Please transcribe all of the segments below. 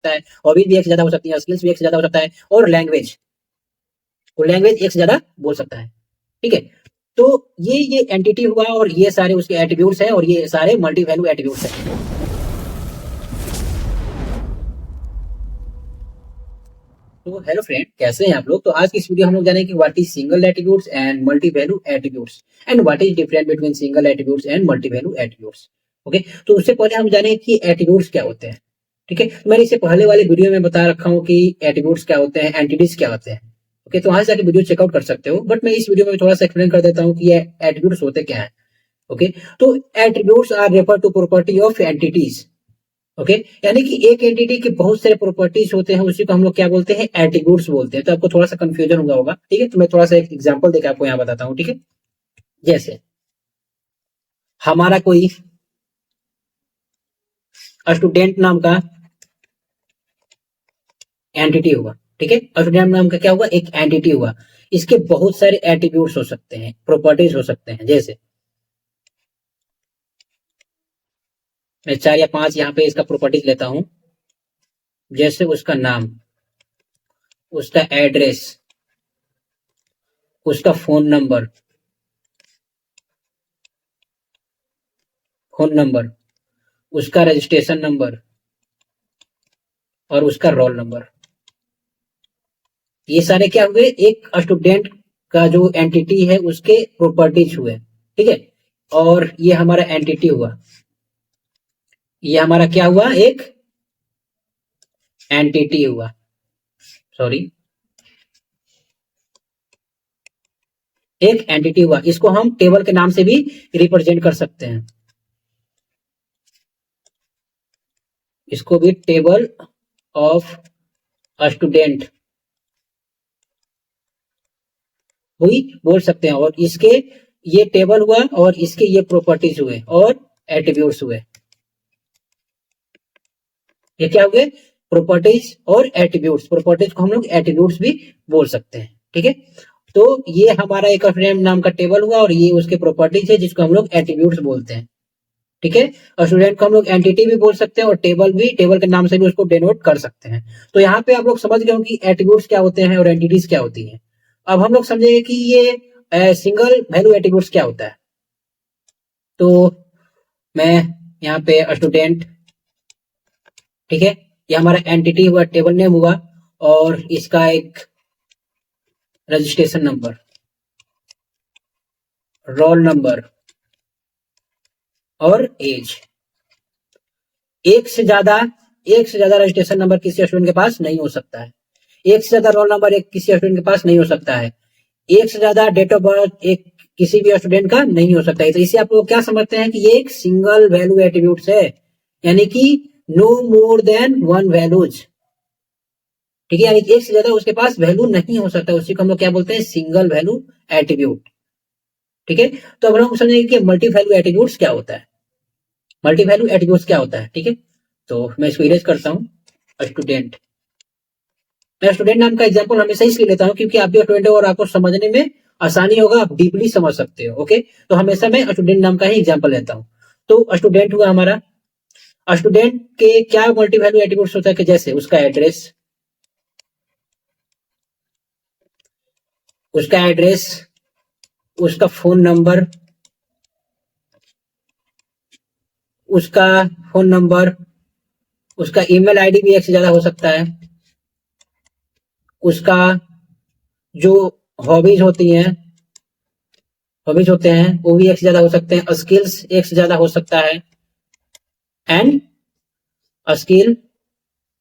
सकता है, हॉबीज भी एक से ज्यादा हो सकती है, स्किल्स भी एक से ज्यादा हो सकता है, और लैंग्वेज एक से ज्यादा बोल सकता है। ठीक है, तो ये एंटिटी हुआ और ये सारे उसके एट्रीब्यूट्स हैं और ये सारे मल्टी वैल्यू एट्रीब्यूट्स हैं। तो हेलो फ्रेंड, कैसे हैं आप लोग। तो आज की इस वीडियो हम लोग जानेंगे कि what is single attributes and multi value attributes and what is difference between single attributes and multi value attributes. Okay, तो उससे पहले हम जानेंगे कि एट्रीब्यूट्स क्या होते हैं। ठीक है, तो मैंने इससे पहले वाले वीडियो में बता रखा हूँ कि एट्रीब्यूट्स क्या होते हैं, एंटिटीज क्या होते हैं। ओके, तो वहां से जाके वीडियो चेकआउट कर सकते हो, बट मैं इस वीडियो में थोड़ा सा एक्सप्लेन कर देता हूँ कि ये एट्रीब्यूट्स होते क्या है। ओके, तो attributes are refer to property of entities. Okay, यानी कि एक एंटिटी के बहुत सारे प्रॉपर्टीज होते हैं, उसी को हम लोग क्या बोलते हैं, एट्रीब्यूट्स बोलते हैं। तो आपको थोड़ा सा कंफ्यूजन हुआ होगा। ठीक है, तो मैं थोड़ा सा एक एग्जांपल देकर आपको यहाँ बताता हूँ। ठीक है, जैसे हमारा कोई स्टूडेंट नाम का एंटिटी हुआ। ठीक है, स्टूडेंट नाम का क्या हुआ, एक एंटिटी हुआ। इसके बहुत सारे एट्रीब्यूट्स हो सकते हैं, प्रॉपर्टीज हो सकते हैं। जैसे मैं 4 या 5 यहाँ पे इसका प्रॉपर्टीज लेता हूं। जैसे उसका नाम, उसका एड्रेस, उसका फोन नंबर, उसका रजिस्ट्रेशन नंबर और उसका रोल नंबर। ये सारे क्या हुए, एक स्टूडेंट का जो एंटिटी है उसके प्रॉपर्टीज हुए। ठीक है, और ये हमारा एंटिटी हुआ, ये हमारा क्या हुआ, एक एंटिटी हुआ, सॉरी एक एंटिटी हुआ। इसको हम टेबल के नाम से भी रिप्रेजेंट कर सकते हैं। इसको भी टेबल ऑफ स्टूडेंट हुई बोल सकते हैं। और इसके ये टेबल हुआ और इसके ये प्रॉपर्टीज हुए और एट्रीब्यूट्स हुए। ये क्या हुए, प्रॉपर्टीज और एट्रीब्यूट्स। प्रॉपर्टीज को हम लोग एट्रीब्यूट्स भी बोल सकते हैं। ठीक है, तो ये हमारा एक स्टूडेंट नाम का टेबल हुआ और ये उसके प्रॉपर्टीज है जिसको हम लोग एट्रीब्यूट्स बोलते हैं। ठीक है, और स्टूडेंट को हम लोग एंटिटी भी बोल सकते हैं और टेबल भी, टेबल के नाम से भी उसको डिनोट कर सकते हैं। तो यहाँ पे आप लोग समझ गए हो कि एट्रीब्यूट्स क्या होते हैं और एंटिटीज क्या होती हैं। अब हम लोग समझेंगे कि ये सिंगल वैल्यू एट्रीब्यूट्स क्या होता है। तो मैं यहाँ पे स्टूडेंट, ठीक है, ये हमारा एंटिटी हुआ, टेबल नेम हुआ और इसका एक रजिस्ट्रेशन नंबर, रोल नंबर और एज। एक से ज्यादा रजिस्ट्रेशन नंबर किसी स्टूडेंट के पास नहीं हो सकता है। एक से ज्यादा रोल नंबर एक किसी स्टूडेंट के पास नहीं हो सकता है। एक से ज्यादा डेट ऑफ बर्थ एक किसी भी स्टूडेंट का नहीं हो सकता है। तो इसे आप लोग क्या समझते हैं कि ये एक सिंगल वैल्यू एट्रीब्यूट्स है, यानी कि no more than one values. ठीक है, यानी एक से ज्यादा उसके पास वैल्यू नहीं हो सकता, उसी को हम लोग क्या बोलते हैं, सिंगल वैल्यू एट्रीब्यूट। ठीक है, तो अब हम समझेंगे कि मल्टी वैल्यू एट्रीब्यूट्स क्या होता है। मल्टी वैल्यू एट्रीब्यूट्स क्या होता है। ठीक है, तो मैं इसको इरेज करता हूं। स्टूडेंट, मैं स्टूडेंट नाम का एग्जांपल हमेशा इसलिए लेता हूं क्योंकि आप भी स्टूडेंट हो और आपको समझने में आसानी होगा, आप डीपली समझ सकते हो। ओके, तो हमेशा मैं स्टूडेंट नाम का ही एग्जांपल लेता हूं। तो स्टूडेंट हुआ हमारा। स्टूडेंट के क्या मल्टी वैल्यू एट्रीब्यूट्स होता है कि जैसे उसका एड्रेस, उसका फोन नंबर, उसका ईमेल आईडी भी एक से ज्यादा हो सकता है। उसका जो हॉबीज होते हैं वो भी एक से ज्यादा हो सकते हैं। स्किल्स एक से ज्यादा हो सकता है, एंड स्किल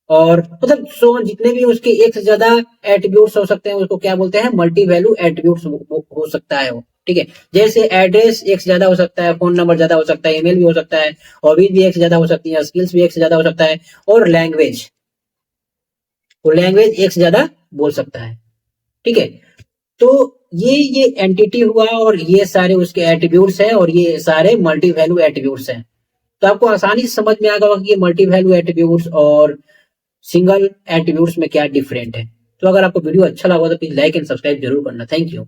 और मतलब सो जितने भी उसके एक से ज्यादा एट्रीब्यूट्स हो सकते हैं उसको क्या बोलते हैं, मल्टी वैल्यू एट्रीब्यूट्स हो सकता है वो। ठीक है, जैसे एड्रेस एक से ज्यादा हो सकता है, फोन नंबर ज्यादा हो सकता है, ईमेल भी हो सकता है, हॉबीज भी एक से ज्यादा हो सकती है, स्किल्स भी एक से ज्यादा हो सकता है, और लैंग्वेज एक से ज्यादा बोल सकता है। ठीक है, तो ये एंटिटी हुआ और ये सारे उसके एट्रीब्यूट्स हैं और ये सारे मल्टी वैल्यू एट्रीब्यूट्स हैं। तो आपको आसानी से समझ में आ गया कि ये मल्टी वैल्यू एट्रीब्यूट्स और सिंगल एट्रीब्यूट्स में क्या डिफरेंट है। तो अगर आपको वीडियो अच्छा लगा तो प्लीज लाइक एंड सब्सक्राइब जरूर करना। Thank you.